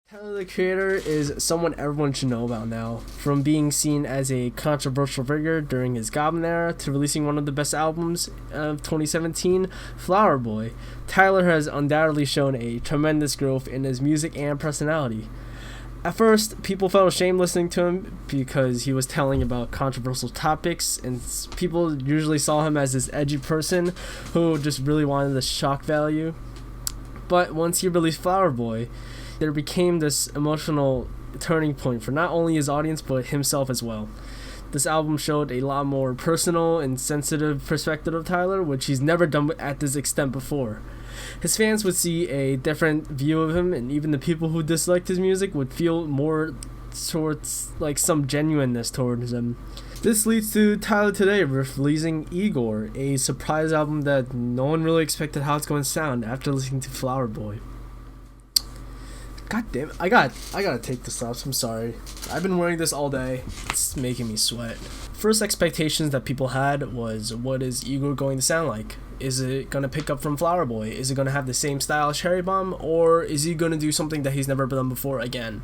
Tyler the Creator is someone everyone should know about now. From being seen as a controversial figure during his Goblin Era to releasing one of the best albums of 2017, Flower Boy, Tyler has undoubtedly shown a tremendous growth in his music and personality. At first, people felt ashamed listening to him because he was telling about controversial topics, and people usually saw him as this edgy person who just really wanted the shock value. But once he released Flower Boy, there became this emotional turning point for not only his audience but himself as well. This album showed a lot more personal and sensitive perspective of Tyler, which he's never done at this extent before. His fans would see a different view of him, and even the people who disliked his music would feel more towards like some genuineness towards him. This leads to Tyler today releasing Igor, a surprise album that no one really expected how it's going to sound after listening to Flower Boy. God damn it, I gotta take this off. I'm sorry. I've been wearing this all day. It's making me sweat. First expectations that people had was, what is Igor going to sound like? Is it gonna pick up from Flower Boy? Is it gonna have the same style as Cherry Bomb? Or is he gonna do something that he's never done before again?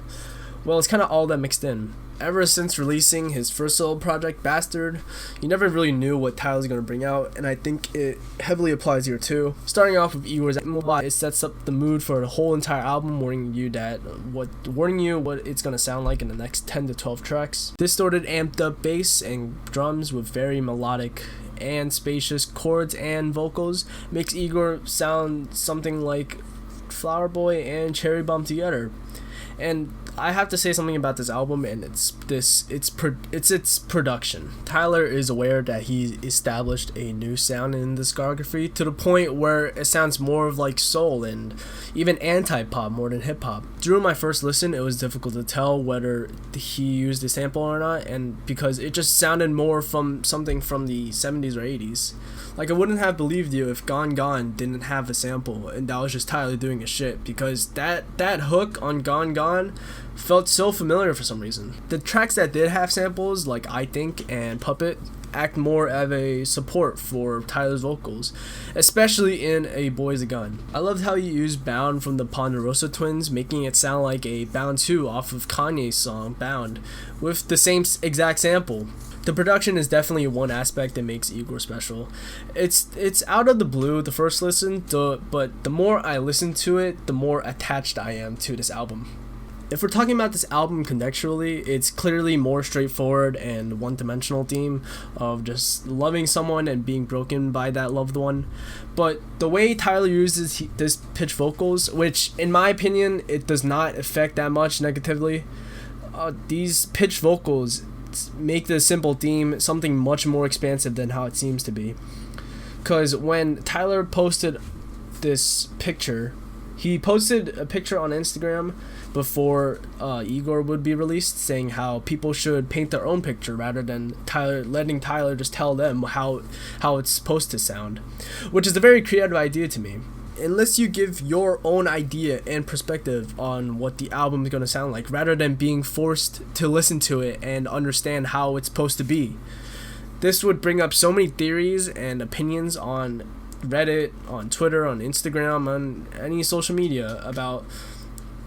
Well, it's kind of all that mixed in. Ever since releasing his first solo project, Bastard, you never really knew what Tyler's going to bring out, and I think it heavily applies here too. Starting off with Igor's album, it sets up the mood for the whole entire album, warning you what it's going to sound like in the next 10 to 12 tracks. Distorted, amped up bass and drums with very melodic and spacious chords and vocals makes Igor sound something like Flower Boy and Cherry Bomb together. And I have to say something about this album, and it's its production. Tyler is aware that he established a new sound in discography to the point where it sounds more of like soul and even anti-pop more than hip-hop. During my first listen, it was difficult to tell whether he used a sample or not, and because it just sounded more from something from the 70s or 80s. Like, I wouldn't have believed you if Gone Gone didn't have a sample and that was just Tyler doing his shit, because that hook on Gone Gone felt so familiar for some reason. The tracks that did have samples, like I Think and Puppet, act more of a support for Tyler's vocals, especially in A Boy's a Gun. I loved how he used Bound from the Ponderosa Twins, making it sound like a Bound 2 off of Kanye's song Bound, with the same exact sample. The production is definitely one aspect that makes Igor special. It's out of the blue the first listen, but the more I listen to it, the more attached I am to this album. If we're talking about this album contextually, it's clearly more straightforward and one-dimensional theme of just loving someone and being broken by that loved one. But the way Tyler uses this pitch vocals, which in my opinion, it does not affect that much negatively, these pitch vocals make the simple theme something much more expansive than how it seems to be. Because when Tyler posted this picture, he posted a picture on Instagram before Igor would be released, saying how people should paint their own picture rather than letting Tyler just tell them how it's supposed to sound, which is a very creative idea to me. Unless you give your own idea and perspective on what the album is going to sound like, rather than being forced to listen to it and understand how it's supposed to be. This would bring up so many theories and opinions on Reddit, on Twitter, on Instagram, on any social media about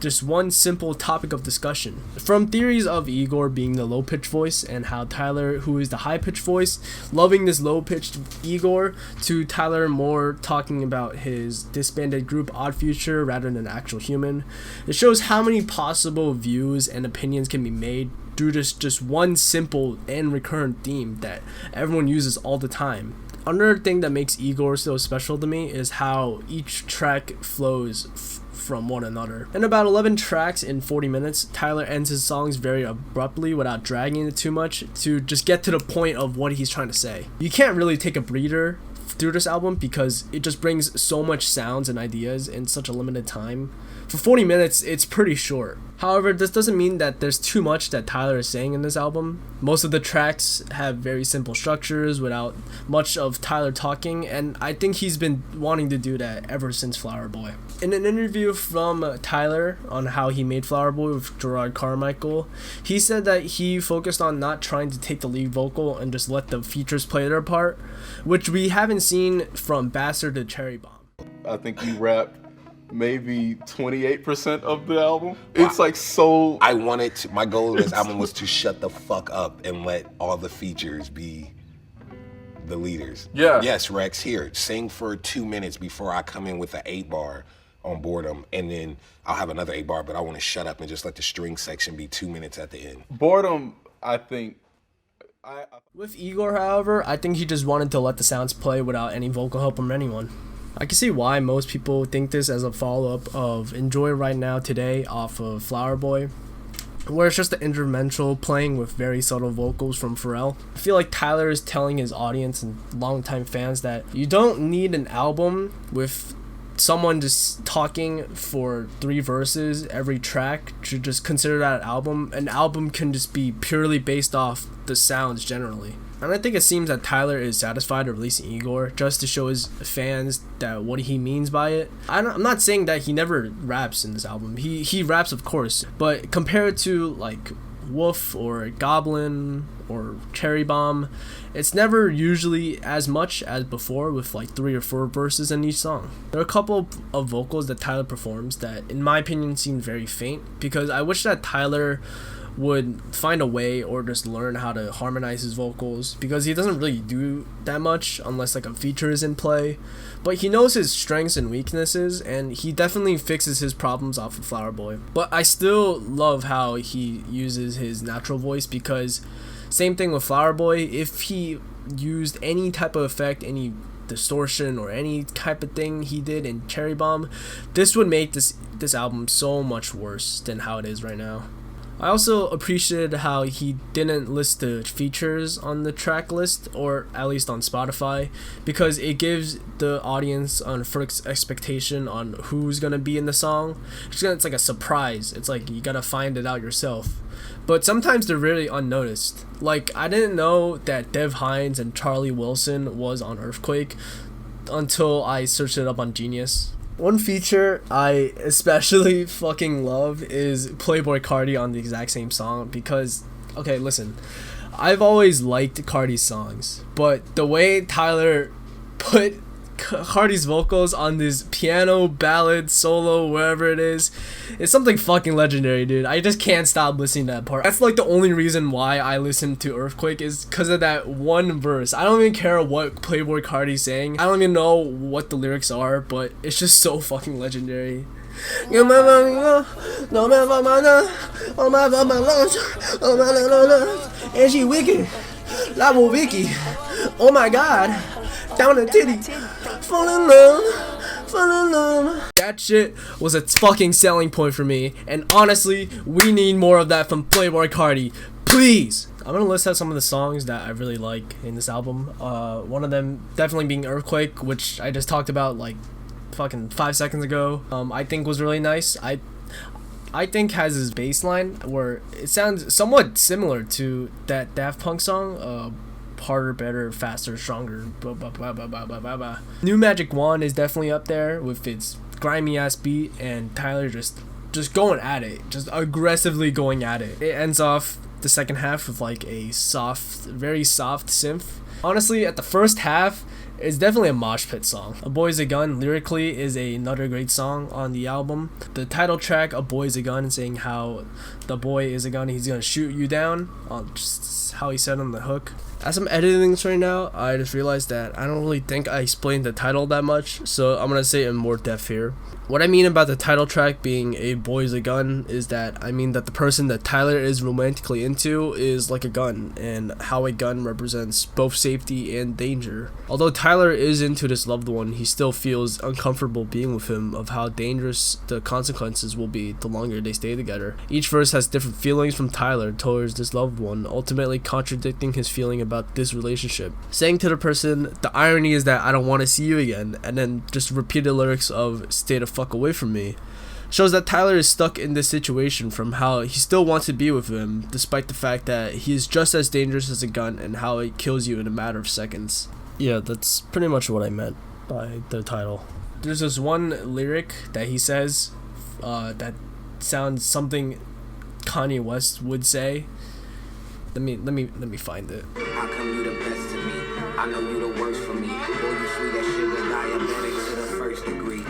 just one simple topic of discussion. From theories of Igor being the low-pitched voice and how Tyler, who is the high-pitched voice, loving this low-pitched Igor, to Tyler more talking about his disbanded group Odd Future rather than an actual human. It shows how many possible views and opinions can be made through just one simple and recurrent theme that everyone uses all the time. Another thing that makes Igor so special to me is how each track flows from one another. In about 11 tracks in 40 minutes, Tyler ends his songs very abruptly without dragging it too much to just get to the point of what he's trying to say. You can't really take a breather through this album because it just brings so much sounds and ideas in such a limited time. For 40 minutes, it's pretty short. However, this doesn't mean that there's too much that Tyler is saying in this album. Most of the tracks have very simple structures without much of Tyler talking, and I think he's been wanting to do that ever since Flower Boy. In an interview from Tyler on how he made Flower Boy with Gerard Carmichael, he said that he focused on not trying to take the lead vocal and just let the features play their part, which we haven't seen from Bastard to Cherry Bomb. I think you rapped maybe 28% of the album. It's like so... I wanted to, my goal of this album was to shut the fuck up and let all the features be the leaders. Yeah. Yes, Rex, here, sing for 2 minutes before I come in with an 8-bar on Boredom, and then I'll have another 8-bar, but I want to shut up and just let the string section be 2 minutes at the end. Boredom, I think... With Igor, however, I think he just wanted to let the sounds play without any vocal help from anyone. I can see why most people think this as a follow-up of Enjoy Right Now Today off of Flower Boy, where it's just an instrumental playing with very subtle vocals from Pharrell. I feel like Tyler is telling his audience and longtime fans that you don't need an album with someone just talking for 3 verses every track to just consider that an album. An album can just be purely based off the sounds generally. And I think it seems that Tyler is satisfied with releasing Igor just to show his fans that what he means by it. I'm not saying that he never raps in this album. He raps, of course, but compared to like Wolf or Goblin or Cherry Bomb, it's never usually as much as before with like 3 or 4 verses in each song. There are a couple of vocals that Tyler performs that in my opinion seem very faint, because I wish that Tyler would find a way or just learn how to harmonize his vocals, because he doesn't really do that much unless like a feature is in play, but he knows his strengths and weaknesses and he definitely fixes his problems off of Flower Boy. But I still love how he uses his natural voice, because same thing with Flower Boy, if he used any type of effect, any distortion or any type of thing he did in Cherry Bomb, this would make this album so much worse than how it is right now. I also appreciated how he didn't list the features on the track list, or at least on Spotify, because it gives the audience an first expectation on who's gonna be in the song. It's like a surprise. It's like you gotta find it out yourself. But sometimes they're really unnoticed. Like, I didn't know that Dev Hynes and Charlie Wilson was on Earthquake until I searched it up on Genius. One feature I especially fucking love is Playboi Carti on the exact same song, because, okay, listen, I've always liked Carti's songs, but the way Tyler put Carti's vocals on this piano ballad solo, wherever it is, it's something fucking legendary, dude. I just can't stop listening to that part. That's like the only reason why I listen to Earthquake, is because of that one verse. I don't even care what Playboi Carti's saying. I don't even know what the lyrics are, but it's just so fucking legendary. And she wicked, Lavo Vicky. Oh my god, down the titty. Fall in love. That shit was a fucking selling point for me, and honestly, we need more of that from Playboi Carti. Please. I'm gonna list out some of the songs that I really like in this album. One of them definitely being Earthquake, which I just talked about like fucking 5 seconds ago. I think was really nice. I think has his bass line where it sounds somewhat similar to that Daft Punk song, harder, better, faster, stronger, blah, blah, blah, blah, blah, blah, blah, blah. New Magic Wand is definitely up there with its grimy ass beat, and Tyler just going at it, just aggressively going at it. It ends off the second half with like a soft, very soft synth. Honestly, at the first half, it's definitely a mosh pit song. A Boy's a Gun lyrically is another great song on the album. The title track, A Boy's a Gun, saying how the boy is a gun, he's gonna shoot you down, just how he said on the hook. As I'm editing this right now, I just realized that I don't really think I explained the title that much, so I'm gonna say it in more depth here. What I mean about the title track being A Boy's a Gun is that I mean that the person that Tyler is romantically into is like a gun, and how a gun represents both safety and danger. Although Tyler is into this loved one, he still feels uncomfortable being with him, of how dangerous the consequences will be the longer they stay together. Each verse has different feelings from Tyler towards this loved one, ultimately contradicting his feeling about this relationship. Saying to the person, the irony is that I don't want to see you again, and then just repeat the lyrics of stay the fuck away from me, shows that Tyler is stuck in this situation, from how he still wants to be with him despite the fact that he is just as dangerous as a gun, and how it kills you in a matter of seconds. Yeah, that's pretty much what I meant by the title. There's this one lyric that he says that sounds something Kanye West would say. Let me find it. How come you the best to me? I know you the worst for me. Boy, you sweet as sugar, diabetic to the first degree.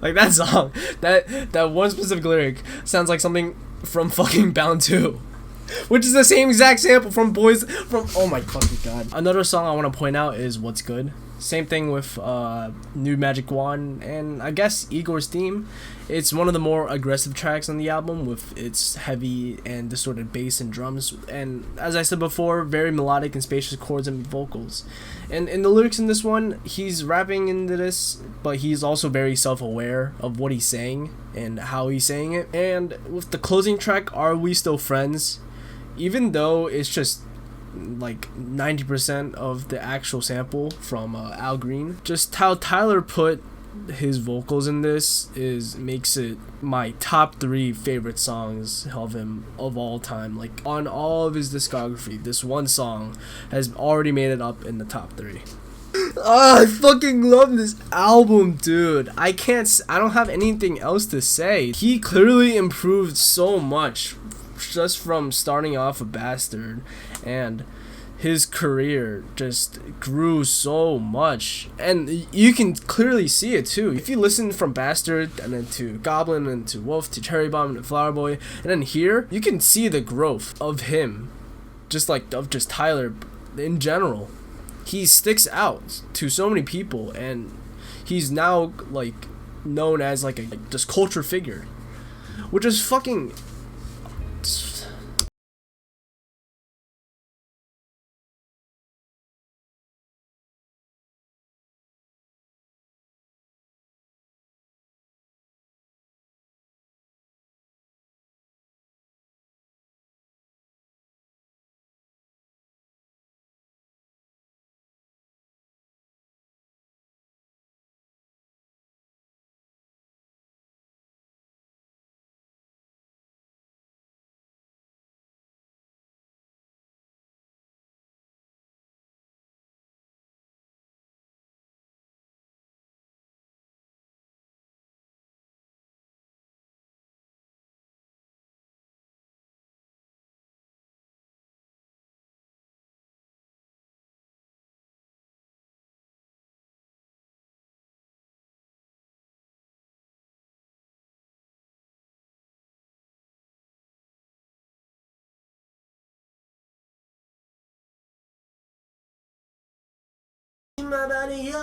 Like that song, that one specific lyric sounds like something from fucking Bound 2. Which is the same exact sample from Boys from oh my fucking god. Another song I want to point out is What's Good. Same thing with New Magic Wand and I guess Igor's theme. It's one of the more aggressive tracks on the album with its heavy and distorted bass and drums, and as I said before, very melodic and spacious chords and vocals. And in the lyrics in this one, he's rapping into this, but he's also very self-aware of what he's saying and how he's saying it. And with the closing track, Are We Still Friends? Even though it's just like 90% of the actual sample from Al Green, just how Tyler put his vocals in this makes it my top 3 favorite songs of him of all time. Like on all of his discography, this one song has already made it up in the top 3. Oh, I fucking love this album, dude. I don't have anything else to say. He clearly improved so much just from starting off a Bastard, and his career just grew so much, and you can clearly see it too. If you listen from Bastard and then to Goblin and to Wolf to Cherry Bomb and Flower Boy, and then here you can see the growth of him, just like of just Tyler in general. He sticks out to so many people, and he's now like known as like a just culture figure, which is fucking. My body,